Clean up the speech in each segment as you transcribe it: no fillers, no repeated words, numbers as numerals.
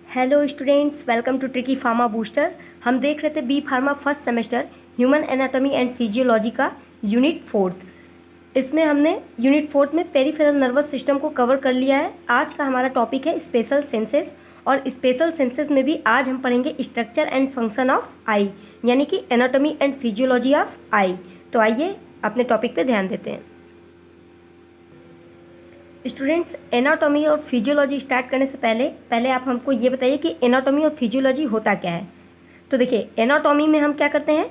Hello students, welcome to tricky pharma booster. हम देख रहे थे B pharma first semester human anatomy and physiology का यूनिट 4। इसमें हमने यूनिट 4 में पेरिफेरल नर्वस सिस्टम को कवर कर लिया है। आज का हमारा टॉपिक है स्पेशल सेंसेस, और स्पेशल सेंसेस में भी आज हम पढ़ेंगे structure and function of eye, यानी कि anatomy and physiology of eye. तो आइए अपने टॉपिक पे ध्यान देते हैं। स्टूडेंट्स, एनाटॉमी और फिजियोलॉजी स्टार्ट करने से पहले आप हमको ये बताइए कि एनाटॉमी और फिजियोलॉजी होता क्या है। तो देखिए, एनाटॉमी में हम क्या करते हैं,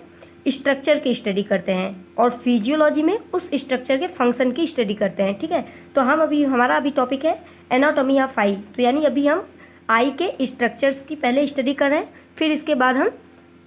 स्ट्रक्चर की स्टडी करते हैं, और फिजियोलॉजी में उस स्ट्रक्चर के फंक्शन की स्टडी करते हैं। ठीक है, तो हमारा अभी टॉपिक है एनाटॉमी ऑफ आई। तो यानी अभी हम आई के स्ट्रक्चर्स की पहले स्टडी कर रहे हैं, फिर इसके बाद हम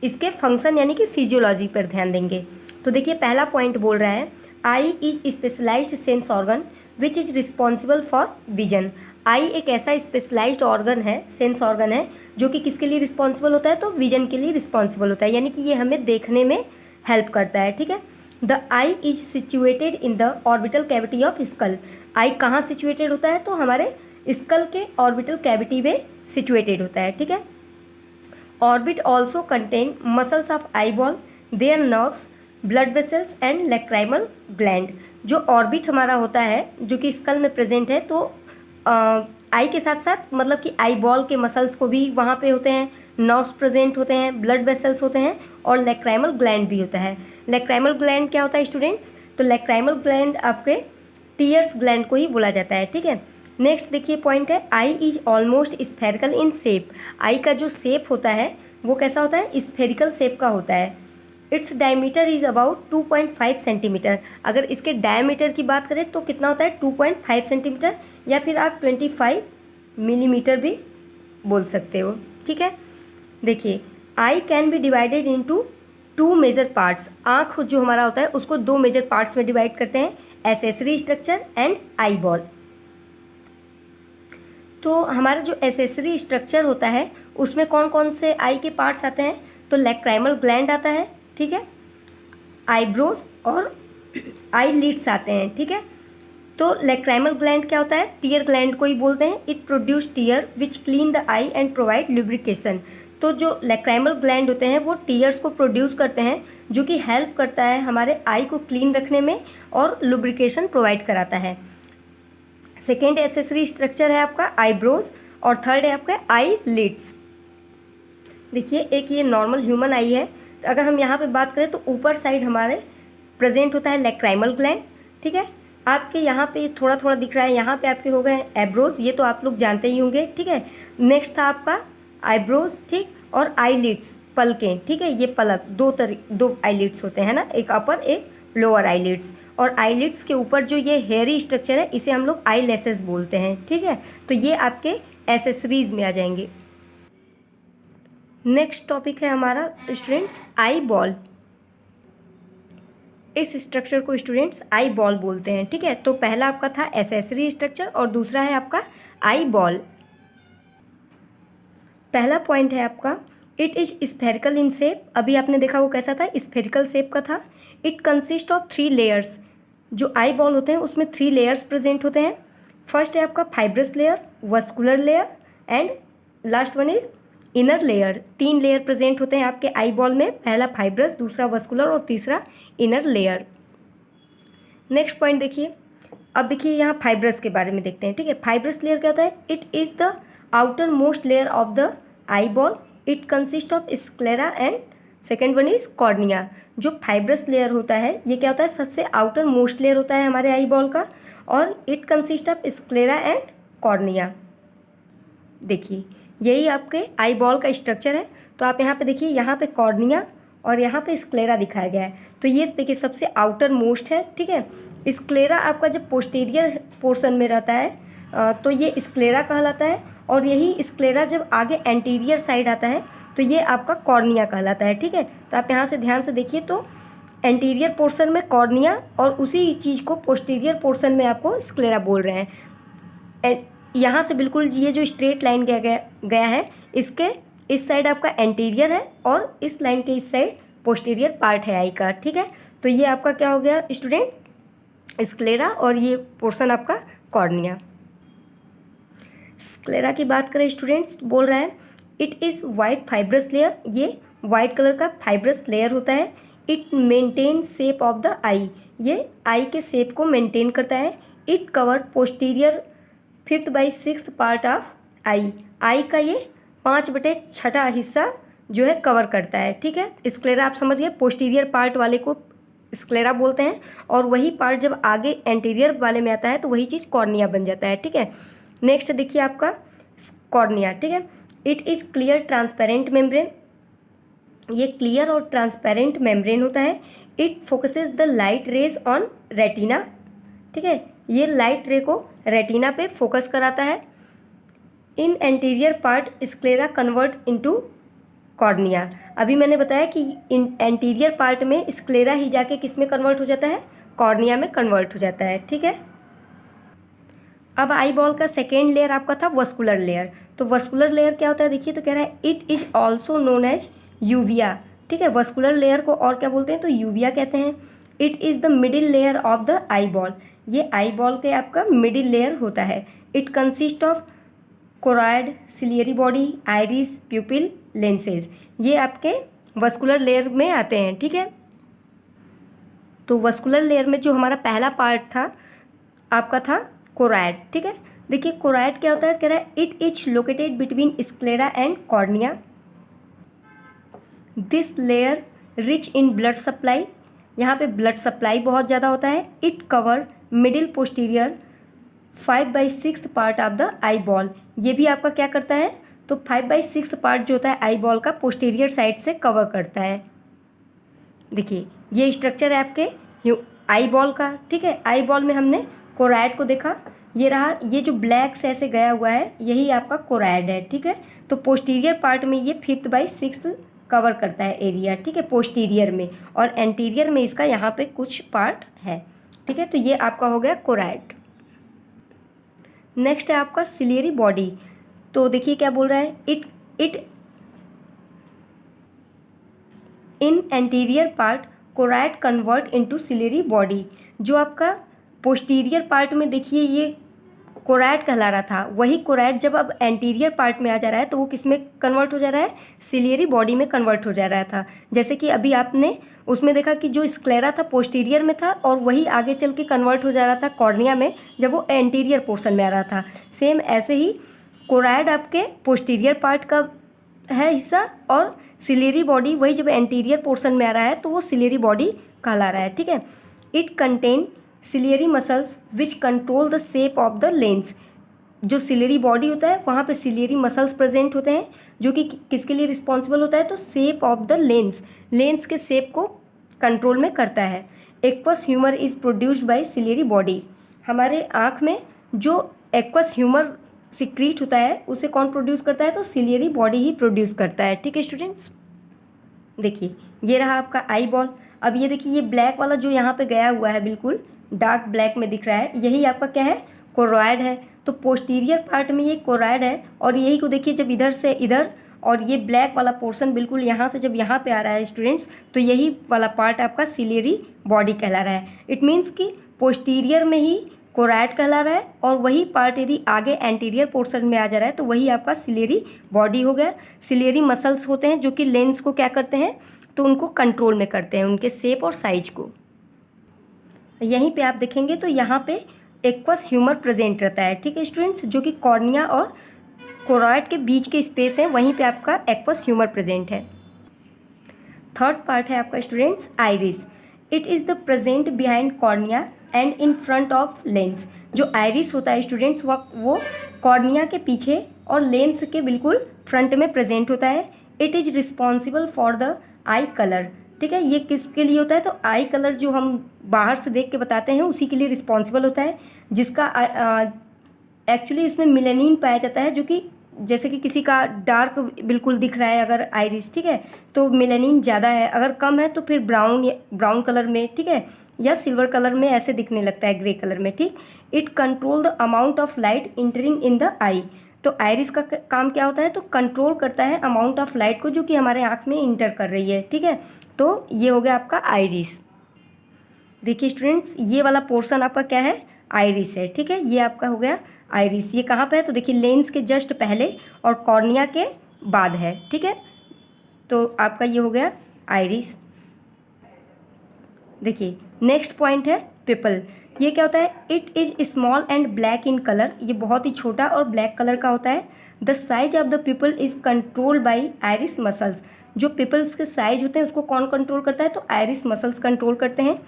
इसके फंक्शन यानी कि फिजियोलॉजी पर ध्यान देंगे। तो देखिए, पहला पॉइंट बोल रहा है eye is specialized sense organ which is responsible for vision. Eye एक ऐसा स्पेशलाइज्ड ऑर्गन है, सेंस ऑर्गन है, जो कि किसके लिए रिस्पॉन्सिबल होता है, तो विजन के लिए रिस्पॉन्सिबल होता है, यानी कि ये हमें देखने में हेल्प करता है। ठीक है, the eye is situated in the orbital cavity of skull. Eye कहाँ सिचुएटेड होता है, तो हमारे स्कल के ऑर्बिटल कैविटी में सिचुएटेड होता है। ठीक है, orbit also contain muscles of eyeball, their nerves, blood vessels and lacrimal gland. जो ऑर्बिट हमारा होता है जो कि स्कल में प्रेजेंट है, तो आई के साथ साथ मतलब कि आई बॉल के मसल्स को भी वहाँ पे होते हैं, नर्व्स प्रेजेंट होते हैं, ब्लड वेसल्स होते हैं, और लैक्राइमल ग्लैंड भी होता है। लैक्राइमल ग्लैंड क्या होता है स्टूडेंट्स, तो लैक्राइमल ग्लैंड आपके टीयर्स ग्लैंड को ही बोला जाता है। ठीक है, नेक्स्ट देखिए पॉइंट है eye is almost spherical in shape. Eye का जो शेप होता है वो कैसा होता है, स्फेरिकल शेप का होता है। Its diameter is about 2.5 centimetre. अगर इसके डायमीटर की बात करें तो कितना होता है, 2.5 सेंटीमीटर, या फिर आप 25 मिलीमीटर भी बोल सकते हो। ठीक है, देखिए, eye can be divided into 2 major parts. आँख जो हमारा होता है उसको 2 मेजर पार्ट्स में डिवाइड करते हैं, accessory structure and eye ball. तो हमारा जो एसेसरी स्ट्रक्चर होता है उसमें कौन कौन से आई के पार्ट्स आते हैं, तो लैक्राइमल ग्लैंड आता है, ठीक है, आईब्रोज और आई लिड्स आते हैं। ठीक है, तो लैक्राइमल ग्लैंड क्या होता है, टीयर ग्लैंड को ही बोलते हैं। It produce tear which clean the eye and provide lubrication. तो जो लैक्राइमल ग्लैंड होते हैं वो टीयर्स को प्रोड्यूस करते हैं, जो कि हेल्प करता है हमारे आई को क्लीन रखने में और लुब्रिकेशन प्रोवाइड कराता है। सेकेंड एसेसरी स्ट्रक्चर है आपका आईब्रोज, और थर्ड है आपका आई लिड्स। देखिए, एक ये नॉर्मल ह्यूमन आई है, अगर हम यहाँ पे बात करें तो ऊपर साइड हमारे प्रेजेंट होता है लैक्राइमल ग्लैंड। ठीक है, आपके यहाँ पे थोड़ा थोड़ा दिख रहा है, यहाँ पे आपके हो गए एब्रोज, ये तो आप लोग जानते ही होंगे। ठीक है, नेक्स्ट था आपका आईब्रोज, ठीक, और आईलिड्स, पलकें। ठीक है, ये पलक दो आईलिड्स होते हैं ना, एक अपर एक लोअर आईलिड्स, और आईलिड्स के ऊपर जो ये हेयरी स्ट्रक्चर है इसे हम लोग आई लेसेस बोलते हैं। ठीक है, तो ये आपके एसेसरीज में आ जाएंगे। नेक्स्ट टॉपिक है हमारा स्टूडेंट्स आई बॉल। इस स्ट्रक्चर को स्टूडेंट्स आई बॉल बोलते हैं। ठीक है, तो पहला आपका था एसेसरी स्ट्रक्चर और दूसरा है आपका आई बॉल। पहला पॉइंट है आपका it is spherical in shape. अभी आपने देखा वो कैसा था, स्फेरिकल शेप का था। It consist of 3 layers. जो आई बॉल होते हैं उसमें 3 लेयर्स प्रेजेंट होते हैं। फर्स्ट है आपका fibrous layer, vascular layer and last one is inner layer. 3 layer present होते हैं आपके आई बॉल में, पहला फाइब्रस, दूसरा वस्कुलर और तीसरा इनर लेयर। नेक्स्ट पॉइंट देखिए, अब देखिए यहाँ फाइब्रस के बारे में देखते हैं। ठीक है, फाइब्रस लेयर क्या होता है, it is the outer most layer of the eye ball. It consist of sclera and second one is cornea. जो फाइब्रस लेयर होता है ये क्या होता है, सबसे आउटर मोस्ट लेयर होता है हमारे आई बॉल का, और it consist of sclera and cornea. देखिए, यही आपके आई बॉल का स्ट्रक्चर है। तो आप यहाँ पे देखिए, यहाँ पे कॉर्निया और यहाँ पे स्क्लेरा दिखाया गया है। तो ये देखिए सबसे आउटर मोस्ट है। ठीक है, स्क्लेरा आपका जब पोस्टीरियर पोर्शन में रहता है तो ये स्क्लेरा कहलाता है, और यही स्क्लेरा जब आगे एंटीरियर साइड आता है तो ये आपका कॉर्निया कहलाता है। ठीक है, तो आप यहाँ से ध्यान से देखिए, तो एंटीरियर पोर्शन में कॉर्निया और उसी चीज़ को पोस्टीरियर पोर्शन में आपको स्क्लेरा बोल रहे हैं। यहाँ से बिल्कुल ये जो स्ट्रेट लाइन गया है, इसके इस साइड आपका एंटीरियर है और इस लाइन के इस साइड पोस्टीरियर पार्ट है आई का। ठीक है, तो ये आपका क्या हो गया स्टूडेंट, स्क्लेरा, और ये पोर्शन आपका कॉर्निया। स्क्लेरा की बात करें स्टूडेंट्स, बोल रहा है it is white fibrous layer, ये वाइट कलर का फाइब्रस लेयर होता है। It maintain shape of the eye, ये आई के शेप को मेंटेन करता है। It cover posterior 5/6 part of eye का ये 5/6 हिस्सा जो है कवर करता है। ठीक है, स्क्लेरा आप समझ गए, पोस्टीरियर पार्ट वाले को स्क्लेरा बोलते हैं, और वही पार्ट जब आगे एंटीरियर वाले में आता है तो वही चीज़ कॉर्निया बन जाता है। ठीक है, नेक्स्ट देखिए आपका कॉर्निया। ठीक है, it is clear transparent membrane, ये क्लियर और ट्रांसपेरेंट मेम्ब्रेन होता है। It focuses the light raise on retina. ठीक है, ये लाइट रे को रेटिना पे फोकस कराता है। In anterior part sclera convert into cornea. अभी मैंने बताया कि इन एंटीरियर पार्ट में स्क्लेरा ही जाके किस में कन्वर्ट हो जाता है, कॉर्निया में कन्वर्ट हो जाता है। ठीक है, अब आई बॉल का सेकेंड लेयर आपका था वस्कुलर लेयर। तो वस्कुलर लेयर क्या होता है देखिए, तो कह रहा है it is also known as uvea. ठीक है, वस्कुलर लेयर को और क्या बोलते हैं, तो यूविया कहते हैं। It is the middle layer of the eye ball, ये आई बॉल के आपका मिडिल लेयर होता है। It consist of choroid, ciliary body, iris, प्यूपिल, lenses, ये आपके वस्कुलर लेयर में आते हैं। ठीक है, तो वस्कुलर लेयर में जो हमारा पहला पार्ट था आपका था कोराइड। ठीक है, देखिए कोराइड क्या होता है, कह रहा है it is located between sclera and cornea. This layer rich in blood supply, यहाँ पे ब्लड सप्लाई बहुत ज़्यादा होता है। It cover middle posterior 5/6 part of the eye ball, ये भी आपका क्या करता है, तो 5/6 पार्ट जो होता है आई बॉल का पोस्टीरियर साइड से कवर करता है। देखिए ये स्ट्रक्चर है आपके आई बॉल का। ठीक है, आई बॉल में हमने कोराइड को देखा, ये रहा, ये जो ब्लैक से ऐसे गया हुआ है यही आपका कोराइड है। ठीक है, तो पोस्टीरियर पार्ट में ये 5/6 कवर करता है एरिया। ठीक है, पोस्टीरियर में, और एंटीरियर में इसका यहाँ पे कुछ पार्ट है। ठीक है, तो ये आपका हो गया कोराइड। नेक्स्ट है आपका सिलियरी बॉडी। तो देखिए क्या बोल रहा है, it in anterior part choroid convert into ciliary body. जो आपका पोस्टीरियर पार्ट में देखिए ये कोराइड कहला रहा था, वही कोराइड जब अब एंटीरियर पार्ट में आ जा रहा है तो वो किस में कन्वर्ट हो जा रहा है, सिलियरी बॉडी में कन्वर्ट हो जा रहा था। जैसे कि अभी आपने उसमें देखा कि जो स्क्लेरा था पोस्टीरियर में था, और वही आगे चल के कन्वर्ट हो जा रहा था कॉर्निया में जब वो एंटीरियर पोर्शन में आ रहा था। सेम ऐसे ही कोराइड आपके पोस्टीरियर पार्ट का है हिस्सा, और सिलियरी बॉडी वही जब एंटीरियर पोर्शन में आ रहा है तो वो सिलियरी बॉडी कहला रहा है। ठीक है, it contain ciliary muscles which control the shape of the lens. जो सिलियरी बॉडी होता है वहाँ पे सिलियरी मसल्स प्रेजेंट होते हैं, जो कि किसके लिए रिस्पॉन्सिबल होता है, तो shape of the lens, lens के शेप को कंट्रोल में करता है। Aqueous humour is produced by ciliary body. हमारे आँख में जो एक्वस ह्यूमर सिक्रीट होता है उसे कौन प्रोड्यूस करता है, तो सिलियरी बॉडी ही प्रोड्यूस करता है। ठीक है स्टूडेंट्स, देखिए ये रहा आपका आई बॉल। अब ये देखिए ये ब्लैक वाला जो यहाँ पे गया हुआ है बिल्कुल डार्क ब्लैक में दिख रहा है, यही आपका क्या है, कोरॉइड है। तो पोस्टीरियर पार्ट में ये कोरॉइड है, और यही को देखिए जब इधर से इधर, और ये ब्लैक वाला पोर्शन बिल्कुल यहाँ से जब यहाँ पे आ रहा है स्टूडेंट्स, तो यही वाला पार्ट आपका सिलियरी बॉडी कहला रहा है। इट मीन्स कि पोस्टीरियर में ही कोरॉइड कहला रहा है, और वही पार्ट यदि आगे एंटीरियर पोर्शन में आ जा रहा है तो वही आपका सिलियरी बॉडी हो गया। सिलियरी मसल्स होते हैं जो कि लेंस को क्या करते हैं, तो उनको कंट्रोल में करते हैं, उनके शेप और साइज को। यहीं पे आप देखेंगे तो यहाँ पे एक्वस ह्यूमर प्रेजेंट रहता है। ठीक है स्टूडेंट्स, जो कि कॉर्निया और कोरॉइड के बीच के स्पेस है, वहीं पे आपका एक्वस ह्यूमर प्रेजेंट है। थर्ड पार्ट है आपका students iris. It is the present behind cornea and in front of lens. जो आइरिस होता है स्टूडेंट्स वो कॉर्निया के पीछे और लेंस के बिल्कुल फ्रंट में प्रेजेंट होता है। It is responsible for the I colour. ठीक है, ये किसके लिए होता है, तो आई कलर जो हम बाहर से देख के बताते हैं उसी के लिए रिस्पॉन्सिबल होता है, जिसका एक्चुअली इसमें मिलेनिन पाया जाता है, जो कि जैसे कि किसी का डार्क बिल्कुल दिख रहा है अगर आइरिस, ठीक है, तो मिलेनिन ज़्यादा है, अगर कम है तो फिर ब्राउन कलर में, ठीक है, या सिल्वर कलर में ऐसे दिखने लगता है, ग्रे कलर में। ठीक, it control the amount of light entering in the eye. तो आइरिस का काम क्या होता है, तो कंट्रोल करता है अमाउंट ऑफ लाइट को जो कि हमारे आँख में इंटर कर रही है। ठीक है, तो ये हो गया आपका आइरिस। देखिए स्टूडेंट्स, ये वाला पोर्शन आपका क्या है, आइरिस है। ठीक है, ये आपका हो गया आइरिस ये कहाँ पे है, तो देखिए लेंस के जस्ट पहले और कॉर्निया के बाद है, ठीक है। तो आपका ये हो गया आइरिस। देखिए नेक्स्ट पॉइंट है पिपल। ये क्या होता है, it is small and black in colour, ये बहुत ही छोटा और ब्लैक कलर का होता है। The size of the people is controlled by iris muscles. जो पिपल्स के साइज होते हैं उसको कौन कंट्रोल करता है, तो आइरिस मसल्स कंट्रोल करते हैं।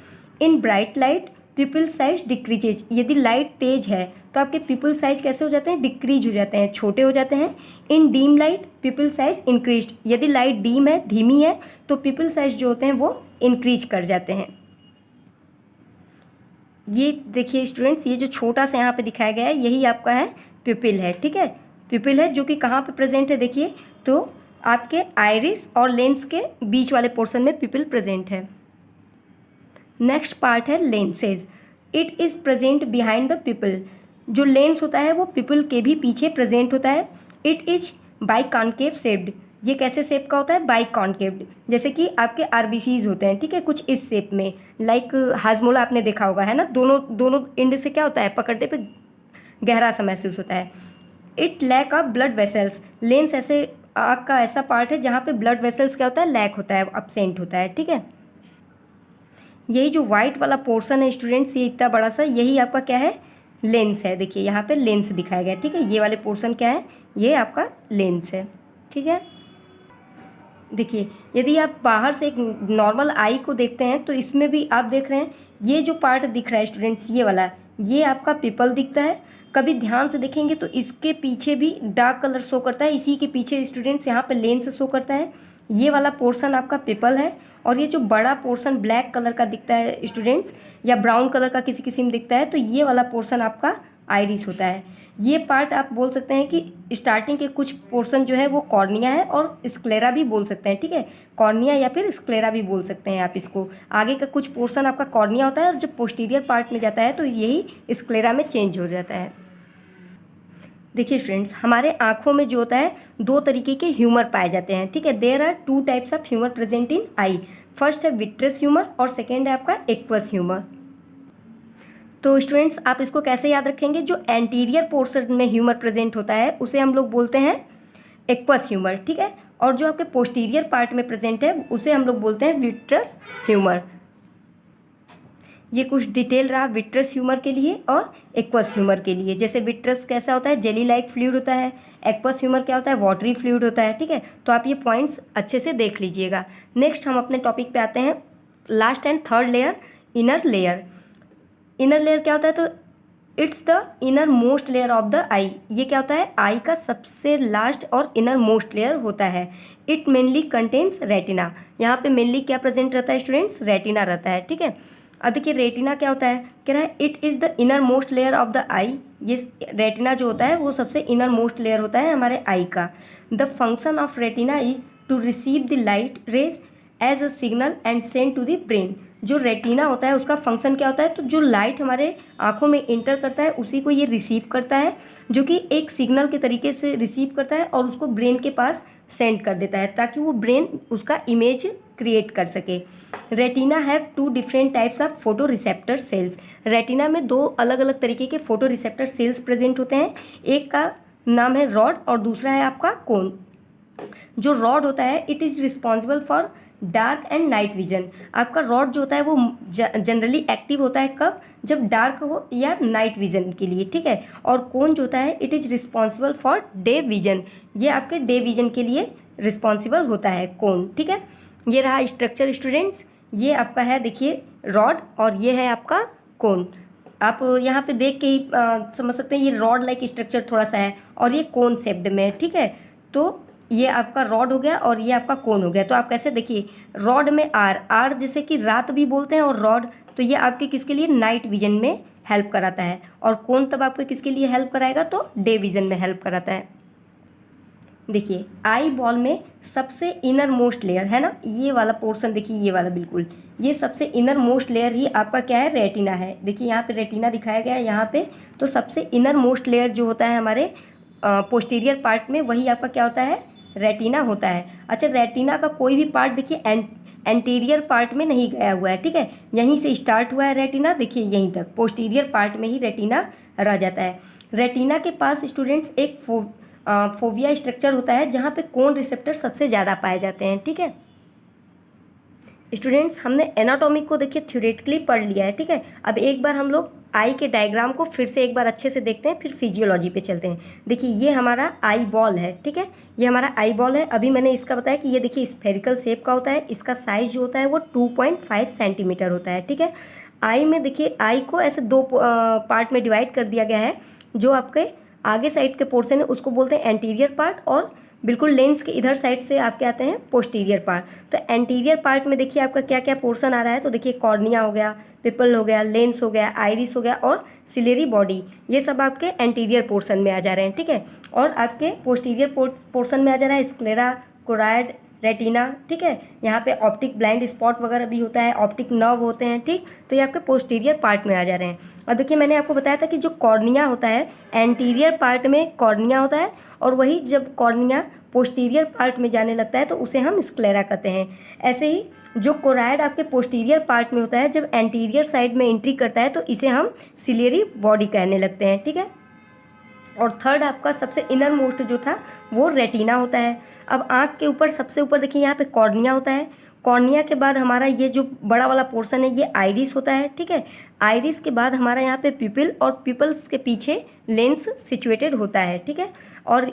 In bright light pupil size decreases, यदि लाइट तेज है तो आपके पिपल साइज कैसे हो जाते हैं, डिक्रीज हो जाते हैं, छोटे हो जाते हैं। In dim light pupil size increase, यदि लाइट डीम है, धीमी है, तो पिपल साइज जो होते हैं वो इंक्रीज कर जाते हैं। ये देखिए स्टूडेंट्स, ये जो छोटा सा यहाँ पे दिखाया गया है यही आपका है पिपिल है, ठीक है। पिपिल है जो कि कहाँ पे प्रेजेंट है, देखिए तो आपके आइरिस और लेंस के बीच वाले पोर्शन में पिपिल प्रेजेंट है। नेक्स्ट पार्ट है lenses. It is present behind the pupil. जो लेंस होता है वो पिपिल के भी पीछे प्रेजेंट होता है। इट इज बाइकॉन्केव शेप्ड, ये कैसे शेप का होता है, बाइकॉन्केव्ड, जैसे कि आपके आरबीसीज होते हैं, ठीक है, कुछ इस शेप में। लाइक हाजमोला आपने देखा होगा, है ना, दोनों एंड से क्या होता है, पकड़ने पे गहरा सा महसूस होता है। It lack of blood vessels, lens ऐसे आँख का ऐसा पार्ट है जहाँ पे ब्लड वेसल्स क्या होता है, लैक होता है, अपसेंट होता है, ठीक है। यही जो वाइट वाला पोर्शन है स्टूडेंट्स, ये इतना बड़ा सा, यही आपका क्या है, लेंस है। देखिए यहाँ पे लेंस दिखाया गया है, ठीक है। ये वाले पोर्शन क्या है, ये आपका लेंस है, ठीक है। देखिए यदि आप बाहर से एक नॉर्मल आई को देखते हैं तो इसमें भी आप देख रहे हैं ये जो पार्ट दिख रहा है स्टूडेंट्स, ये वाला, ये आपका पिपल दिखता है। कभी ध्यान से देखेंगे तो इसके पीछे भी डार्क कलर शो करता है, इसी के पीछे स्टूडेंट्स यहाँ पे लेंस शो करता है। ये वाला पोर्शन आपका पिपल है, और ये जो बड़ा पोर्शन ब्लैक कलर का दिखता है स्टूडेंट्स, या ब्राउन कलर का किसी किसी में दिखता है, तो ये वाला पोर्शन आपका आइरिस होता है। ये पार्ट आप बोल सकते हैं कि स्टार्टिंग के कुछ पोर्शन जो है वो कॉर्निया है और स्क्लेरा भी बोल सकते हैं, ठीक है। कॉर्निया या फिर स्क्लेरा भी बोल सकते हैं आप इसको। आगे का कुछ पोर्शन आपका कॉर्निया होता है और जब पोस्टीरियर पार्ट में जाता है तो यही स्क्लेरा में चेंज हो जाता है। देखिए स्टूडेंट्स, हमारे आँखों में जो होता है दो तरीके के ह्यूमर पाए जाते हैं, ठीक है। There are 2 types of humour present in eye. First है विट्रस ह्यूमर और सेकेंड है आपका एक्वस ह्यूमर। तो स्टूडेंट्स आप इसको कैसे याद रखेंगे, जो एंटीरियर पोर्शन में ह्यूमर प्रेजेंट होता है उसे हम लोग बोलते हैं एक्वस ह्यूमर, ठीक है। और जो आपके पोस्टीरियर पार्ट में प्रेजेंट है उसे हम लोग बोलते हैं विट्रस ह्यूमर। ये कुछ डिटेल रहा विट्रस ह्यूमर के लिए और एक्वस ह्यूमर के लिए। जैसे विट्रस कैसा होता है, जेली लाइक फ्लूइड होता है, एक्वस ह्यूमर क्या होता है, वाटरी फ्लूइड होता है, ठीक है। तो आप ये पॉइंट्स अच्छे से देख लीजिएगा। नेक्स्ट हम अपने टॉपिक पे आते हैं, last and third layer, inner layer. Inner layer क्या होता है, तो it's the innermost layer of the eye. ये क्या होता है, आई का सबसे लास्ट और इनर मोस्ट लेयर होता है। It mainly contains retina. यहाँ पे मेनली क्या प्रेजेंट रहता है स्टूडेंट्स, रेटिना रहता है, ठीक है। अब देखिए रेटिना क्या होता है, कह रहा है it is the innermost layer of the eye. ये रेटिना जो होता है वो सबसे इनर मोस्ट लेयर होता है हमारे आई का। The function of retina is to receive the light rays as a signal and send to the brain. जो रेटिना होता है उसका फंक्शन क्या होता है, तो जो लाइट हमारे आँखों में इंटर करता है उसी को ये रिसीव करता है, जो कि एक सिग्नल के तरीके से रिसीव करता है और उसको ब्रेन के पास सेंड कर देता है ताकि वो ब्रेन उसका इमेज क्रिएट कर सके। Retina have 2 different types of photo receptor cells. Retina में 2 अलग अलग तरीके के फोटो रिसेप्टर सेल्स प्रेजेंट होते हैं। एक का नाम है रॉड और दूसरा है आपका कोन। जो रॉड होता है it is responsible for dark and night vision. आपका रॉड जो होता है वो जनरली एक्टिव होता है कब, जब डार्क हो या नाइट विजन के लिए, ठीक है। और कोन जो होता है it is responsible for day vision. ये आपके डे विजन के लिए रिस्पॉन्सिबल होता है कोन, ठीक है। ये रहा स्ट्रक्चर स्टूडेंट्स, ये आपका है देखिए रॉड और ये है आपका कोन। आप यहाँ पे देख के ही समझ सकते हैं ये रॉड लाइक स्ट्रक्चर थोड़ा सा है और ये कोन शेप्ड में, ठीक है। तो ये आपका रॉड हो गया और ये आपका कोन हो गया। तो आप कैसे देखिए, रॉड में आर जैसे कि रात भी बोलते हैं, और रॉड तो ये आपके किसके लिए, नाइट विजन में हेल्प कराता है, और कोन तब आपके किसके लिए हेल्प कराएगा, तो डे विजन में हेल्प कराता है। देखिए आई बॉल में सबसे इनर मोस्ट लेयर है ना, ये वाला पोर्शन देखिए, ये वाला बिल्कुल, ये सबसे इनर मोस्ट लेयर ही आपका क्या है, रेटिना है। देखिए यहाँ पे रेटिना दिखाया गया है यहाँ पे, तो सबसे इनर मोस्ट लेयर जो होता है हमारे पोस्टीरियर पार्ट में, वही आपका क्या होता है, रेटिना होता है। अच्छा, रेटिना का कोई भी पार्ट देखिए एंटीरियर पार्ट में नहीं गया हुआ है, ठीक है। यहीं से स्टार्ट हुआ है रेटिना, देखिए यहीं तक पोस्टीरियर पार्ट में ही रेटिना रह जाता है। रेटिना के पास स्टूडेंट्स एक फोविया स्ट्रक्चर होता है जहाँ पे कोन रिसेप्टर सबसे ज़्यादा पाए जाते हैं। ठीक है स्टूडेंट्स, हमने एनाटॉमी को देखिए थ्योरेटिकली पढ़ लिया है। ठीक है, अब एक बार हम लोग आई के डायग्राम को फिर से एक बार अच्छे से देखते हैं, फिर फिजियोलॉजी पे चलते हैं। देखिए ये हमारा आई बॉल है। ठीक है, ये हमारा आई बॉल है। अभी मैंने इसका बताया कि ये देखिए स्फेरिकल शेप का होता है। इसका साइज जो होता है वो 2.5 सेंटीमीटर होता है। ठीक है, आई में देखिए आई को ऐसे दो पार्ट में डिवाइड कर दिया गया है। जो आपके आगे साइड के पोर्शन है उसको बोलते हैं एंटीरियर पार्ट, और बिल्कुल लेंस के इधर साइड से आपके आते हैं पोस्टीरियर पार्ट। तो एंटीरियर पार्ट में देखिए आपका क्या क्या पोर्शन आ रहा है। तो देखिए कॉर्निया हो गया, पिपल हो गया, लेंस हो गया, आइरिस हो गया और सिलेरी बॉडी, ये सब आपके एंटीरियर पोर्शन में आ जा रहे हैं। ठीक है, और आपके पोस्टीरियर पोर्शन में आ जा रहा है स्क्लेरा, कोराइड, रेटिना। ठीक है, यहाँ पे ऑप्टिक ब्लाइंड स्पॉट वगैरह भी होता है, ऑप्टिक नर्व होते हैं। ठीक, तो ये आपके पोस्टीरियर पार्ट में आ जा रहे हैं। अब देखिए मैंने आपको बताया था कि जो कॉर्निया होता है एंटीरियर पार्ट में कॉर्निया होता है, और वही जब कॉर्निया पोस्टीरियर पार्ट में जाने लगता है तो उसे हम स्क्लेरा कहते हैं। ऐसे ही जो कोराइड आपके पोस्टीरियर पार्ट में होता है, जब एंटीरियर साइड में एंट्री करता है तो इसे हम सिलेरी बॉडी कहने लगते हैं। ठीक है, और थर्ड आपका सबसे इनर मोस्ट जो था वो रेटिना होता है। अब आँख के ऊपर सबसे ऊपर देखिए यहाँ पे कॉर्निया होता है। कॉर्निया के बाद हमारा ये जो बड़ा वाला पोर्शन है ये आइरिस होता है। ठीक है, आइरिस के बाद हमारा यहाँ पे पिपल, और पिपल्स के पीछे लेंस सिचुएटेड होता है। ठीक है, और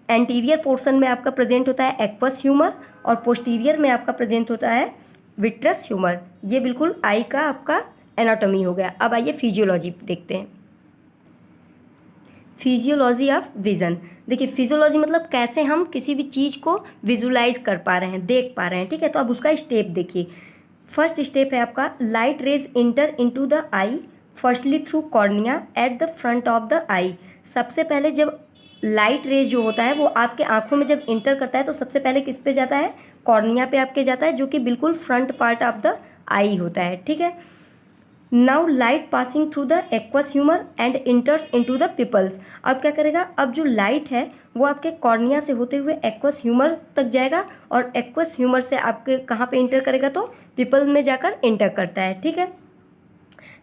एंटीरियर पोर्शन में आपका प्रेजेंट होता है एक्वस ह्यूमर, और पोस्टीरियर में आपका प्रेजेंट होता है विट्रस ह्यूमर। ये बिल्कुल आई का आपका एनाटॉमी हो गया। अब आइए फिजियोलॉजी देखते हैं। Physiology of vision. देखिए फिजियोलॉजी मतलब कैसे हम किसी भी चीज़ को विजुलाइज कर पा रहे हैं, देख पा रहे हैं। ठीक है, तो अब उसका स्टेप देखिए। फर्स्ट स्टेप है आपका light rays enter into the eye firstly through cornea at the front of the eye. सबसे पहले जब लाइट रेज जो होता है वो आपके आंखों में जब इंटर करता है तो सबसे पहले किस पे जाता है, कॉर्निया पे आपके जाता है, जो कि बिल्कुल front part of the eye होता है। ठीक है, now light passing through the aqueous humour and enters into the pupils. अब क्या करेगा, अब जो लाइट है वो आपके कॉर्निया से होते हुए एक्वस ह्यूमर तक जाएगा, और एक्वस ह्यूमर से आपके कहाँ पे इंटर करेगा, तो पिपल में जाकर इंटर करता है। ठीक है,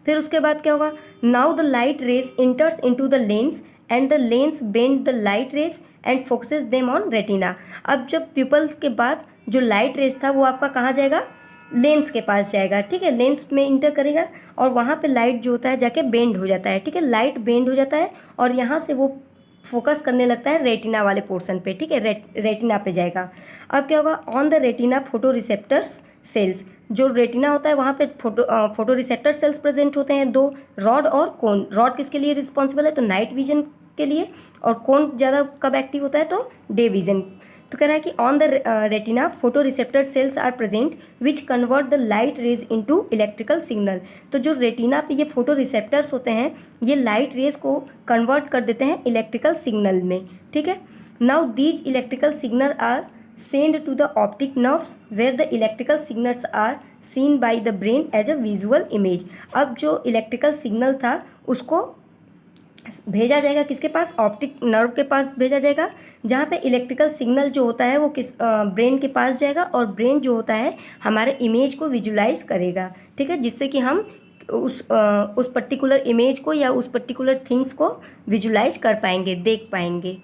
फिर उसके बाद क्या होगा, now the light raise इंटर्स into the lens and the lens bend the light raise and focuses them on retina. अब जब पिपल्स के बाद जो लाइट रेज था वो आपका कहाँ जाएगा, लेंस के पास जाएगा। ठीक है, लेंस में इंटर करेगा और वहाँ पे लाइट जो होता है जाके बेंड हो जाता है। ठीक है, लाइट बेंड हो जाता है और यहाँ से वो फोकस करने लगता है रेटिना वाले पोर्शन पे। ठीक है, रेटिना पे जाएगा। अब क्या होगा, on the retina photoreceptors cells. जो रेटिना होता है वहाँ पे फोटो रिसेप्टर सेल्स प्रेजेंट होते हैं, दो, रॉड और कोन। रॉड किसके लिए रिस्पॉन्सिबल है, तो नाइट विजन के लिए, और कोन ज़्यादा कब एक्टिव होता है, तो डे विजन। तो कह रहा है कि on the retina photoreceptor cells are present which convert the light rays into electrical signal. तो जो रेटिना पे ये फोटो रिसेप्टर्स होते हैं ये लाइट रेज को कन्वर्ट कर देते हैं इलेक्ट्रिकल सिग्नल में। ठीक है, now these electrical signal are sent to the optic nerves where the electrical signals are seen by the brain as a visual image। अब जो इलेक्ट्रिकल सिग्नल था उसको भेजा जाएगा किसके पास, ऑप्टिक नर्व के पास भेजा जाएगा, जहाँ पे इलेक्ट्रिकल सिग्नल जो होता है वो किस ब्रेन के पास जाएगा, और ब्रेन जो होता है हमारे इमेज को विजुलाइज करेगा। ठीक है, जिससे कि हम उस पर्टिकुलर इमेज को या उस पर्टिकुलर थिंग्स को विजुलाइज कर पाएंगे, देख पाएंगे।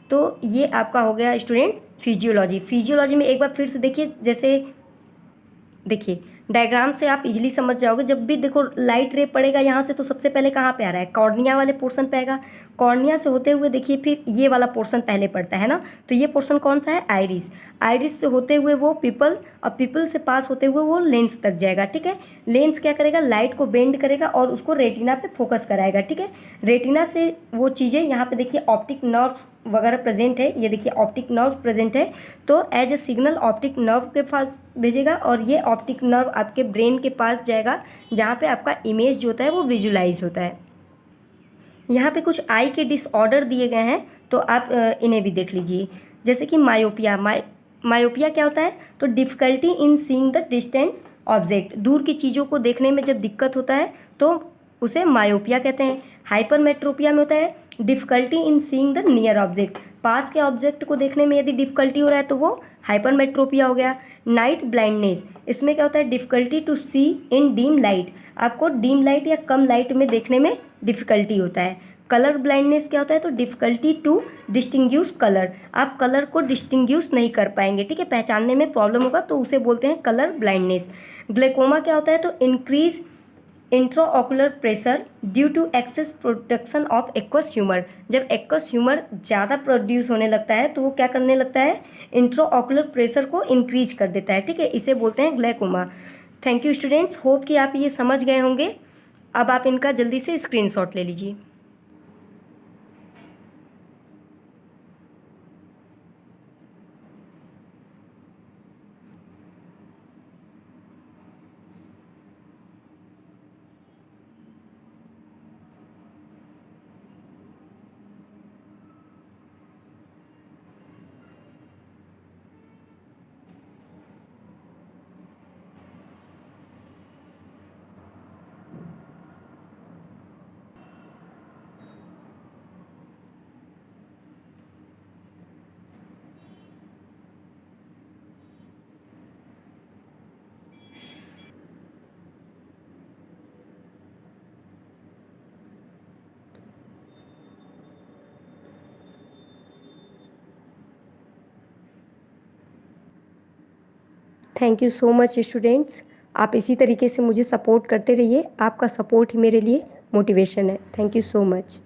तो ये आपका हो गया स्टूडेंट्स फिजियोलॉजी। फिजियोलॉजी में एक बार फिर से देखिए, जैसे देखिए डायग्राम से आप इजीली समझ जाओगे। जब भी देखो लाइट रे पड़ेगा यहाँ से तो सबसे पहले कहाँ पे आ रहा है, कॉर्निया वाले पोर्शन पे आएगा। कॉर्निया से होते हुए देखिए फिर ये वाला पोर्शन पहले पड़ता है ना, तो ये पोर्शन कौन सा है, आइरिस। आइरिस से होते हुए वो पिपल, और पिपल से पास होते हुए वो लेंस तक जाएगा। ठीक है, लेंस क्या करेगा, लाइट को बेंड करेगा और उसको रेटिना पे फोकस कराएगा। ठीक है, रेटिना से वो चीज़ें यहाँ पे देखिए ऑप्टिक नर्व्स वगैरह प्रेजेंट है, ये देखिए ऑप्टिक नर्व प्रेजेंट है, तो as a signal optic nerve के पास भेजेगा, और ये ऑप्टिक नर्व आपके ब्रेन के पास जाएगा जहाँ पे आपका इमेज जो होता है वो विजुलाइज होता है। यहाँ पे कुछ आई के डिसऑर्डर दिए गए हैं, तो आप इन्हें भी देख लीजिए। जैसे कि मायोपिया। मायोपिया क्या होता है, तो difficulty in seeing the distant object. दूर की चीज़ों को देखने में जब दिक्कत होता है तो उसे मायोपिया कहते हैं। हाइपरमेट्रोपिया में होता है difficulty in seeing the near object. पास के ऑब्जेक्ट को देखने में यदि डिफ़िकल्टी हो रहा है तो वो हाइपरमेट्रोपिया हो गया। नाइट ब्लाइंडनेस, इसमें क्या होता है, difficulty to see in dim light. आपको डीम लाइट या कम लाइट में देखने में डिफ़िकल्टी होता है। कलर ब्लाइंडनेस क्या होता है, तो डिफ़िकल्टी टू डिस्टिंग्विश कलर, आप कलर को डिस्टिंग्विश नहीं कर पाएंगे, ठीक है, पहचानने में प्रॉब्लम होगा, तो उसे बोलते हैं कलर ब्लाइंडनेस। ग्लाइकोमा क्या होता है, तो increase intraocular pressure due to excess production of aqueous humour, जब एक्वस ह्यूमर ज़्यादा प्रोड्यूस होने लगता है तो वो क्या करने लगता है, इंट्राओकुलर प्रेशर को इंक्रीज कर देता है, ठीक है, इसे बोलते हैं glaucoma. Thank you students, hope कि आप ये समझ गए होंगे। अब आप इनका जल्दी से स्क्रीनशॉट ले लीजिए। Thank you so much students, आप इसी तरीके से मुझे सपोर्ट करते रहिए, आपका सपोर्ट ही मेरे लिए मोटिवेशन है। Thank you so much.